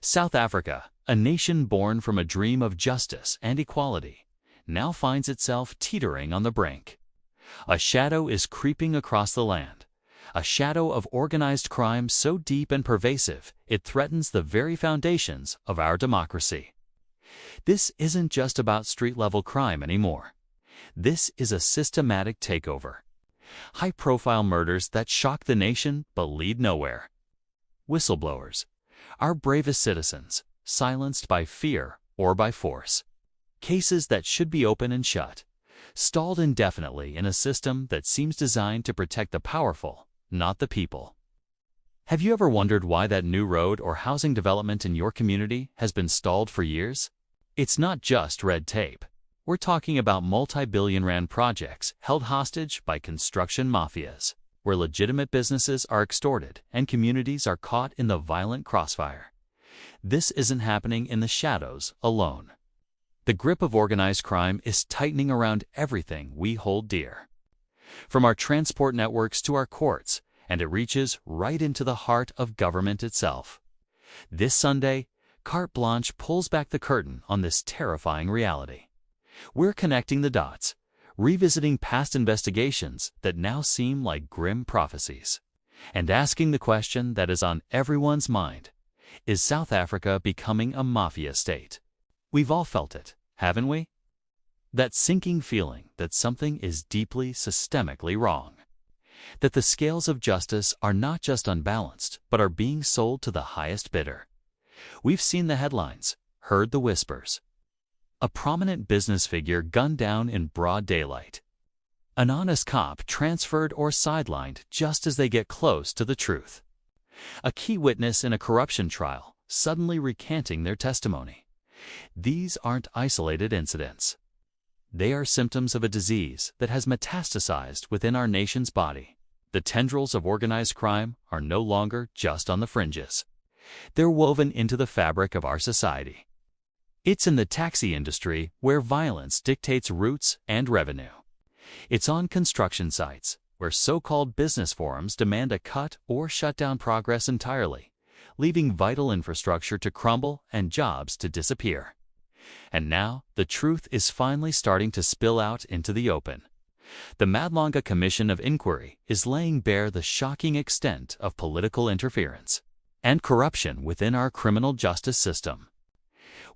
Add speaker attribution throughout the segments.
Speaker 1: South Africa, a nation born from a dream of justice and equality, now finds itself teetering on the brink. A shadow is creeping across the land, a shadow of organized crime so deep and pervasive it threatens the very foundations of our democracy. This isn't just about street-level crime anymore. This is a systematic takeover. High-profile murders that shock the nation but lead nowhere. Whistleblowers, our bravest citizens, silenced by fear or by force. Cases that should be open and shut, stalled indefinitely in a system that seems designed to protect the powerful, not the people. Have you ever wondered why that new road or housing development in your community has been stalled for years? It's not just red tape. We're talking about multi-billion-rand projects held hostage by construction mafias, where legitimate businesses are extorted and communities are caught in the violent crossfire. This isn't happening in the shadows alone. The grip of organized crime is tightening around everything we hold dear. From our transport networks to our courts, and it reaches right into the heart of government itself. This Sunday, Carte Blanche pulls back the curtain on this terrifying reality. We're connecting the dots, revisiting past investigations that now seem like grim prophecies, and asking the question that is on everyone's mind: is South Africa becoming a mafia state? We've all felt it, haven't we? That sinking feeling that something is deeply systemically wrong. That the scales of justice are not just unbalanced, but are being sold to the highest bidder. We've seen the headlines, heard the whispers. A prominent business figure gunned down in broad daylight. An honest cop transferred or sidelined just as they get close to the truth. A key witness in a corruption trial suddenly recanting their testimony. These aren't isolated incidents. They are symptoms of a disease that has metastasized within our nation's body. The tendrils of organized crime are no longer just on the fringes. They're woven into the fabric of our society. It's in the taxi industry where violence dictates routes and revenue. It's on construction sites where so-called business forums demand a cut or shut down progress entirely, leaving vital infrastructure to crumble and jobs to disappear. And now, the truth is finally starting to spill out into the open. The Madlanga Commission of Inquiry is laying bare the shocking extent of political interference and corruption within our criminal justice system.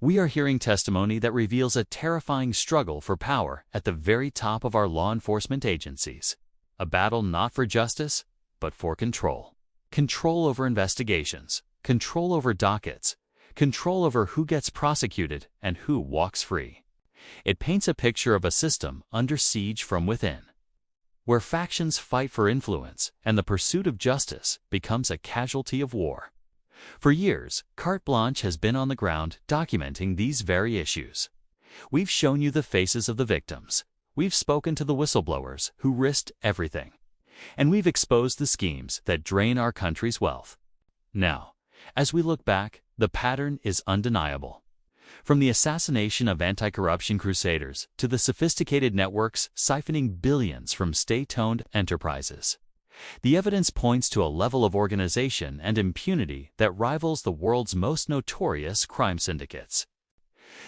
Speaker 1: We are hearing testimony that reveals a terrifying struggle for power at the very top of our law enforcement agencies. A battle not for justice, but for control. Control over investigations, control over dockets, control over who gets prosecuted and who walks free. It paints a picture of a system under siege from within, where factions fight for influence and the pursuit of justice becomes a casualty of war. For years, Carte Blanche has been on the ground documenting these very issues. We've shown you the faces of the victims. We've spoken to the whistleblowers who risked everything. And we've exposed the schemes that drain our country's wealth. Now, as we look back, the pattern is undeniable. From the assassination of anti-corruption crusaders to the sophisticated networks siphoning billions from state-owned enterprises, the evidence points to a level of organization and impunity that rivals the world's most notorious crime syndicates.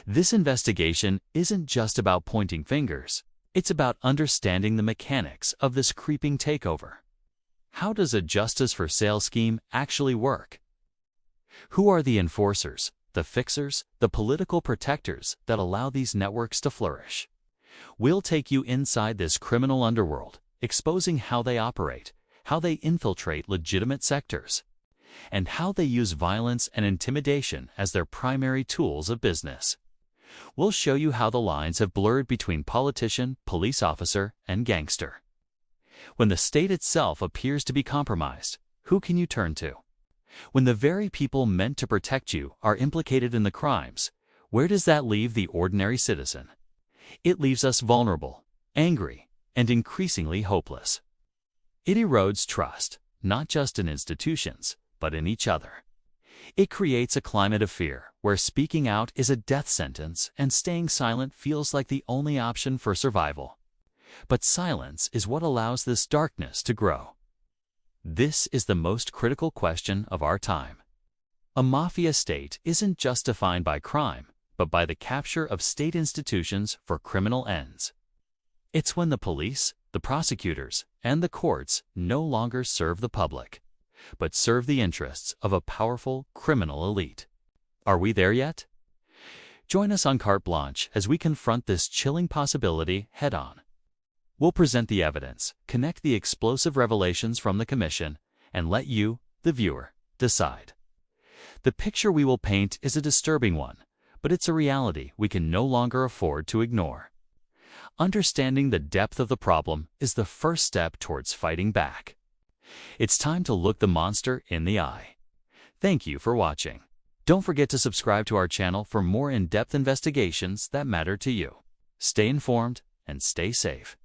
Speaker 1: This investigation isn't just about pointing fingers. It's about understanding the mechanics of this creeping takeover. How does a justice for sale scheme actually work? Who are the enforcers, the fixers, the political protectors that allow these networks to flourish? We'll take you inside this criminal underworld, exposing how they operate, how they infiltrate legitimate sectors, and how they use violence and intimidation as their primary tools of business. We'll show you how the lines have blurred between politician, police officer, and gangster. When the state itself appears to be compromised, who can you turn to? When the very people meant to protect you are implicated in the crimes, where does that leave the ordinary citizen? It leaves us vulnerable, angry, and increasingly hopeless. It erodes trust, not just in institutions, but in each other. It creates a climate of fear where speaking out is a death sentence and staying silent feels like the only option for survival. But silence is what allows this darkness to grow. This is the most critical question of our time. A mafia state isn't just defined by crime, but by the capture of state institutions for criminal ends. It's when the police, the prosecutors, and the courts no longer serve the public, but serve the interests of a powerful criminal elite. Are we there yet? Join us on Carte Blanche as we confront this chilling possibility head-on. We'll present the evidence, connect the explosive revelations from the Commission, and let you, the viewer, decide. The picture we will paint is a disturbing one, but it's a reality we can no longer afford to ignore. Understanding the depth of the problem is the first step towards fighting back. It's time to look the monster in the eye. Thank you for watching. Don't forget to subscribe to our channel for more in-depth investigations that matter to you. Stay informed and stay safe.